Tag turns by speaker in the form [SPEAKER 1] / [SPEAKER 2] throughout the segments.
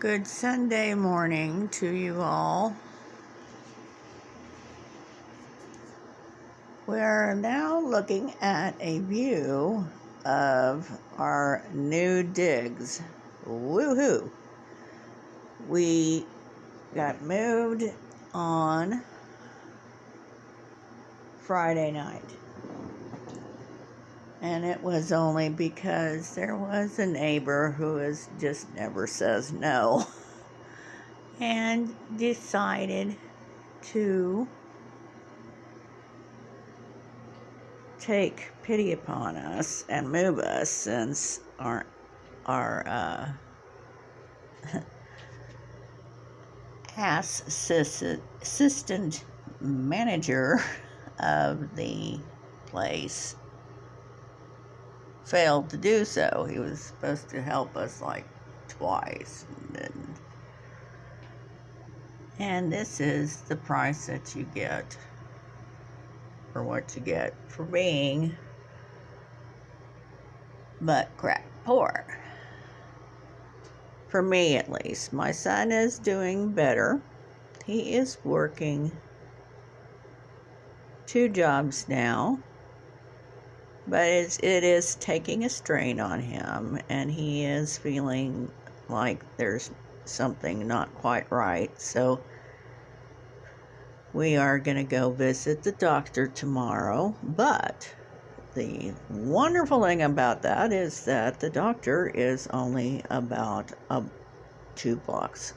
[SPEAKER 1] Good Sunday morning to you all. We're now looking at a view of our new digs. Woohoo! We got moved on Friday night. And it was only because there was a neighbor who just never says no and decided to take pity upon us and move us, since our assistant manager of the place failed to do so. He was supposed to help us like twice, and this is the price that you get for what you get for being butt crack poor. For me, at least. My son is doing better. He is working 2 jobs now, but it is taking a strain on him, and he is feeling like there's something not quite right. So we are going to go visit the doctor tomorrow. But the wonderful thing about that is that the doctor is only about 2 blocks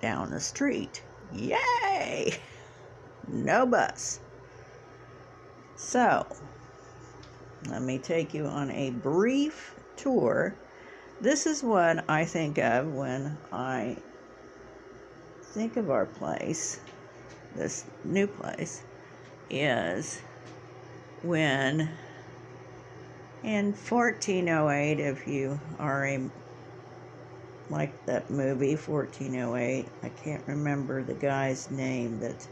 [SPEAKER 1] down the street. Yay! No bus. So, let me take you on a brief tour. This is what I think of when I think of our place, this new place, is when in 1408, if you are like that movie 1408, I can't remember the guy's name that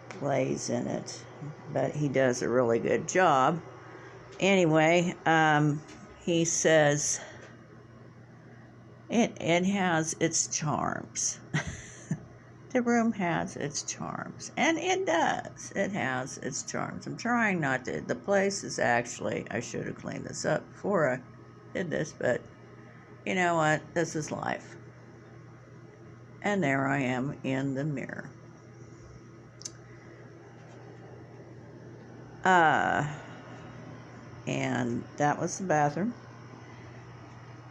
[SPEAKER 1] plays in it, but he does a really good job. Anyway, he says it has its charms. The room has its charms, and it does. It has its charms. I'm trying not to. The place is actually, I should have cleaned this up before I did this, but you know what? This is life. And there I am in the mirror. And that was the bathroom.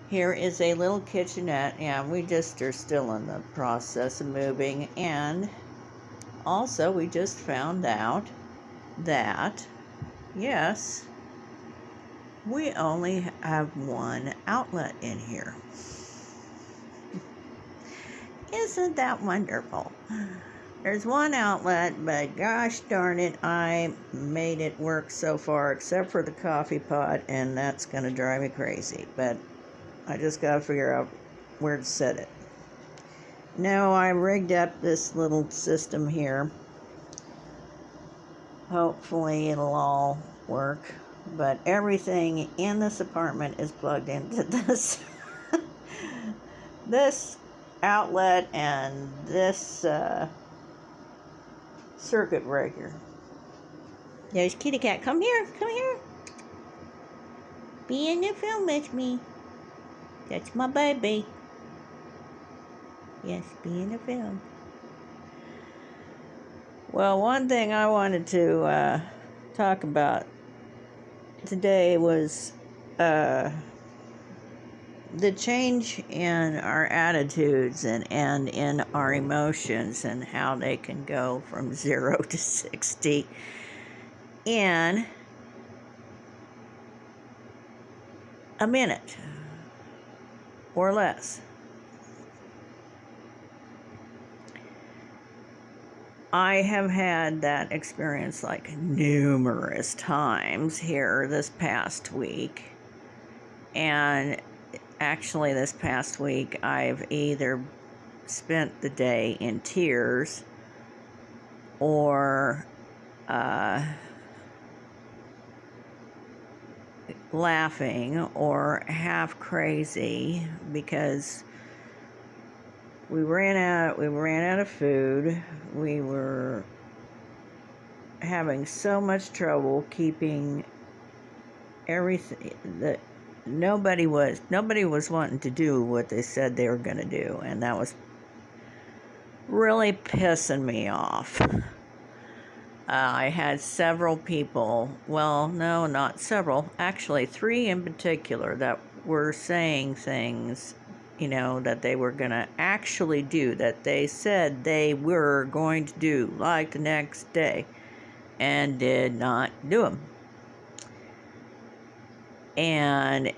[SPEAKER 1] Here is a little kitchenette, and we just are still in the process of moving. And also, we just found out that, yes, we only have 1 outlet in here. Isn't that wonderful? There's 1 outlet, but gosh darn it, I made it work so far, except for the coffee pot, and that's going to drive me crazy. But I just got to figure out where to set it. Now I rigged up this little system here. Hopefully it'll all work. But everything in this apartment is plugged into this this outlet and this circuit breaker. There's Kitty Cat. Come here. Come here. Be in the film with me. That's my baby. Yes, be in the film. Well, one thing I wanted to talk about today was the change in our attitudes and in our emotions, and how they can go from 0 to 60 in a minute or less. I have had that experience like numerous times here this past week. And actually this past week I've either spent the day in tears or laughing or half crazy because we ran out of food. We were having so much trouble keeping everything that nobody was wanting to do what they said they were going to do, and that was really pissing me off. I had several people, well, no, not several, actually 3 in particular, that were saying things, that they were going to actually do, that they said they were going to do, like the next day, and did not do them. And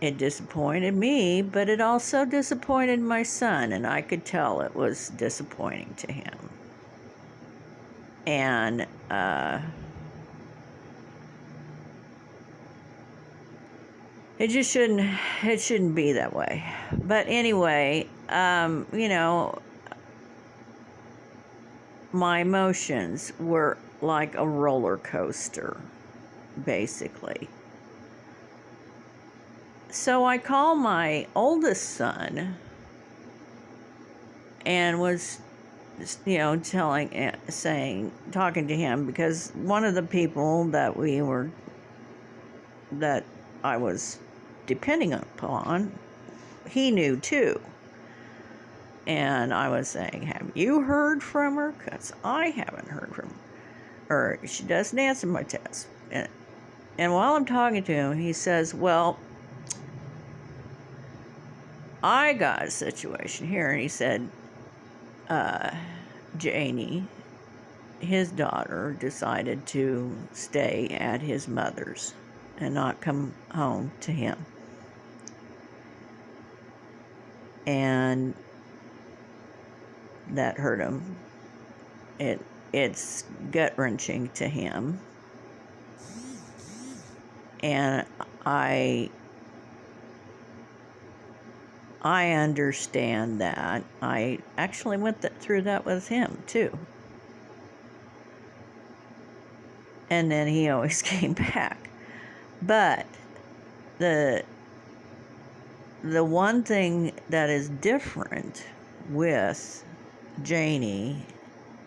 [SPEAKER 1] it disappointed me, but it also disappointed my son, and I could tell it was disappointing to him. And it shouldn't be that way. But anyway, my emotions were like a roller coaster, basically. So I called my oldest son and was, talking to him, because one of the people that I was depending upon, he knew too. And I was saying, have you heard from her? Because I haven't heard from her. Or she doesn't answer my text. And while I'm talking to him, he says, well, I got a situation here. And he said, Janie, his daughter, decided to stay at his mother's and not come home to him. And that hurt him. It's gut-wrenching to him. And I understand that. I actually went through that with him too. And then he always came back. But the one thing that is different with Janie,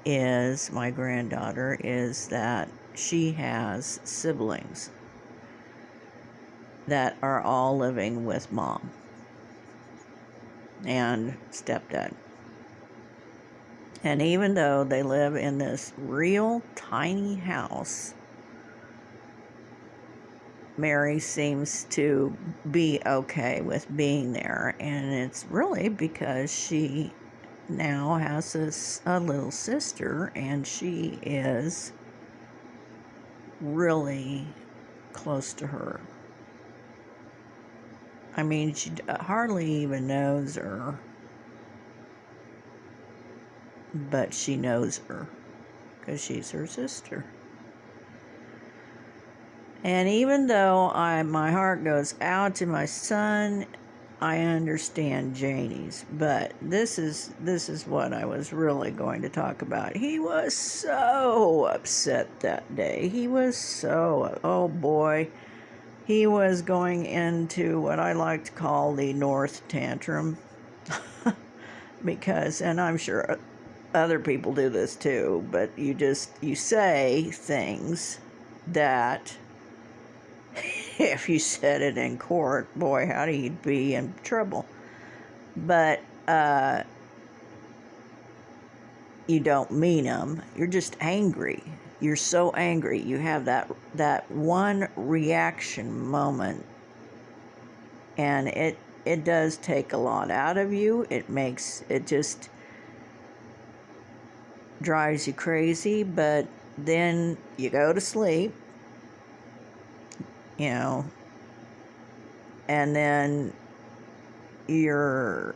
[SPEAKER 1] is my granddaughter, is that she has siblings that are all living with mom and stepdad. And even though they live in this real tiny house, Mary seems to be okay with being there. And it's really because she now has a little sister, and she is really close to her. I mean, she hardly even knows her, but she knows her because she's her sister. And even though my heart goes out to my son, I understand Janie's. But this is what I was really going to talk about. He was so upset that day. He was so, oh boy. He was going into what I like to call the North tantrum. Because, and I'm sure other people do this too, but you say things that if you said it in court, boy, howdy, you'd be in trouble. But you don't mean them. You're just angry. You're so angry. You have that one reaction moment, and it does take a lot out of you. It just drives you crazy, but then you go to sleep, and then you're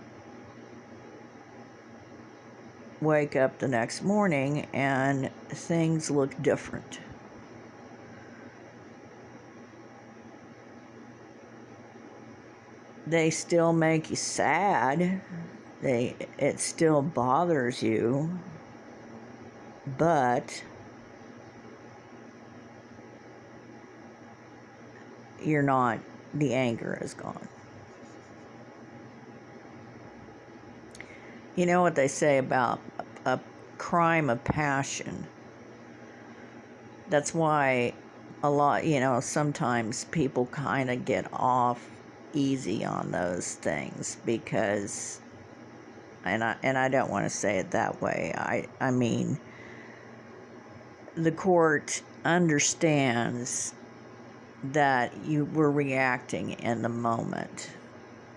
[SPEAKER 1] wake up the next morning and things look different. They still make you sad. It still bothers you, but the anger is gone. You know what they say about a crime of passion? That's why a lot, sometimes people kind of get off easy on those things because, and I don't want to say it that way. I mean, the court understands that you were reacting in the moment,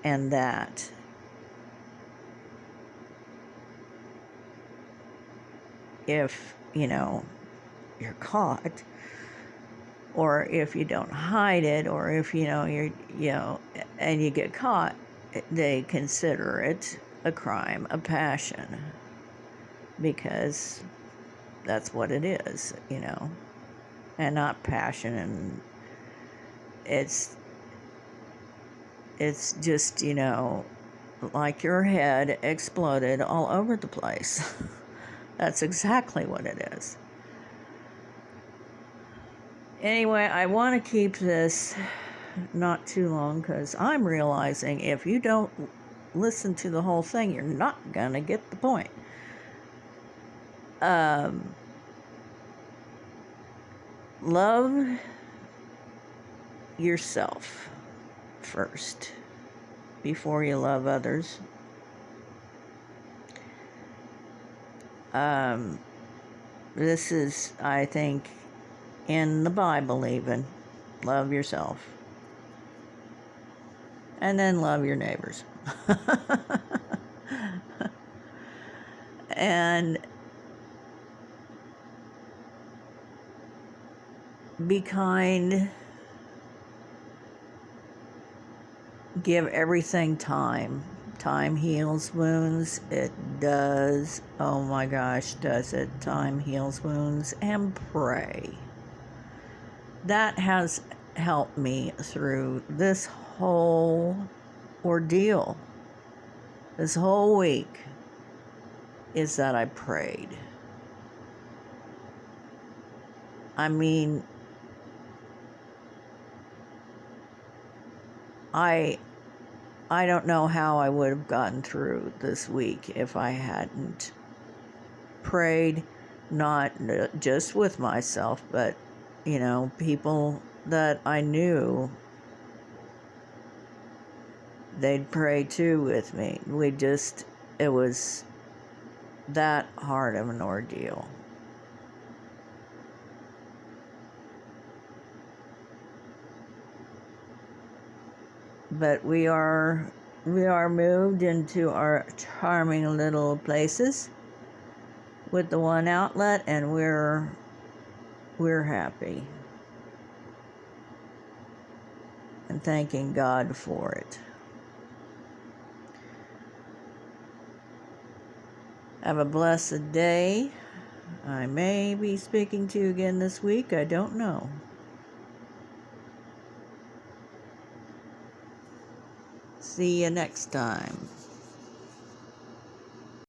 [SPEAKER 1] and that if, you're caught, or if you don't hide it, or if, you're, and you get caught, they consider it a crime of passion, because that's what it is, and not passion. And it's just, like your head exploded all over the place. That's exactly what it is. Anyway, I want to keep this not too long, because I'm realizing if you don't listen to the whole thing, you're not going to get the point. Love yourself first before you love others. This is, I think, in the Bible even. Love yourself. And then love your neighbors. And be kind. Give everything time. Time heals wounds. It does. Oh my gosh, does it? Time heals wounds. And pray. That has helped me through this whole ordeal. This whole week is that I prayed. I mean, I don't know how I would have gotten through this week if I hadn't prayed, not just with myself, but, people that I knew, they'd pray too with me. It was that hard of an ordeal. But we are moved into our charming little places with the one outlet, and we're happy and thanking God for it. Have a blessed day. I may be speaking to you again this week. I don't know. See you next time.